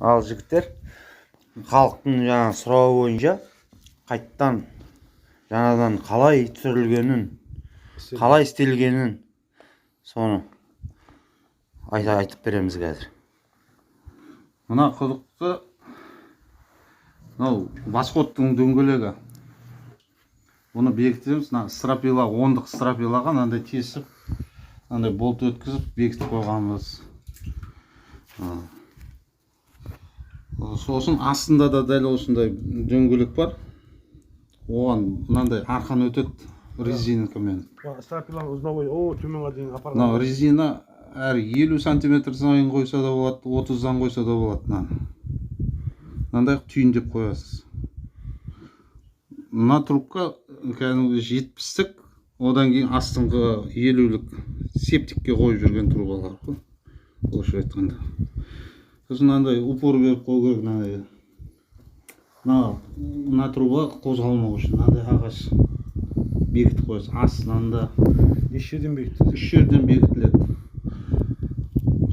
Ал жігіттер, халықтың жаңа сұрауы бойынша қайттан жаңадан қалай түсірілгенін, қалай істелгенін соны айтып береміз қазір. Мына құдықты басқоттың дөңгелегі. Бұны бекітеміз. Стропила, 10-дық стропилаға мынандай тесіп, мынандай болт өткізіп бекітіп қойғанбыз. Сосын астында да дәл осындай дөңгелек бар. Оған мынандай арқан өтеді резинкамен. Стропиланы узновой төменге дейін апарған. Резина әр 50 см сайын қойса да болады, 30-дан қойса да болады. Мынандай түйіндеп қоясыз. Мына трубка кәдімгі 70-тік, одан кейін астыңғы 50-лік септикке қойып жүрген трубалар. Орысша айтқанда. Сосын мынандай упор беріп қою керек. Мына труба қозғалмау үшін мынандай ағаш бекітіп қоясыз. Астынан да Үш жерден бекітіледі. үш жерден бекітіледі.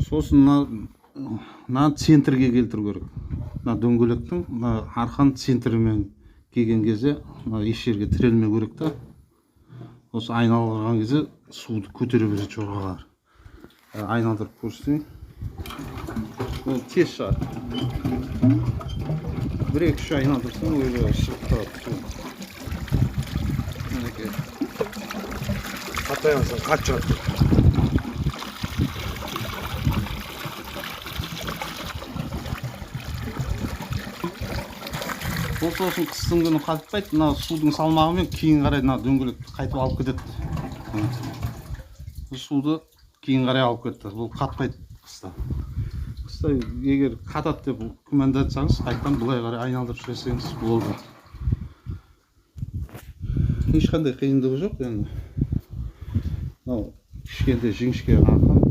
Сосын мына центрге келтіру керек. Мына дөңгелектің арқан центрімен келген кезде еш жерге тірелмеу керек та. Осы айналдырған кезде суды көтере береді жорғалар. Айналдырып көрсетейін. Ол тез шығады. 1-2 айналдырсаң өзі шығып тұрады су. Мінекей. Қатты айналсаң қатты шығады. Ол сосын қыстың күні қатпайды, мына судың салмағымен кейін қарай дөңгелекті қайтып алып кетеді. Суды кейін қарай алып кетті. Бұл қатпайды қыста. Қыста егер қатады деп күмәндансаңыз, қайттан былай қарай айналдырып жіберсеңіз болды. Ешқандай қиындығы жоқ енді. Мынау кішкентай жіңішке арқан,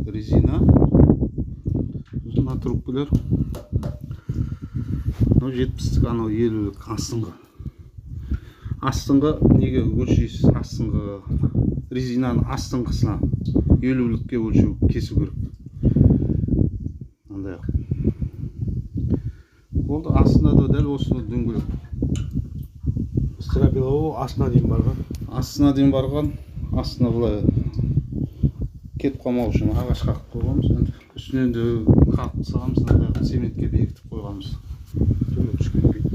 резина. Мына трубкалар. 70-тік, 50-лік астыңғы. Астыңғы неге өлшейсіз? Астыңғы резинаның астыңғысына 50-лікке өлшеу кесу керек. Мынандай. Болды, астында да дәл осыны дөңгелек. Стропила астына дейін барған. Астына дейін барған, астына былай кетіп қалмау үшін ағаш қақып қойғанбыз. Үстінен де қақып саламыз, цементке бекітіп қойғанбыз. Төмен түсіп кетпейді.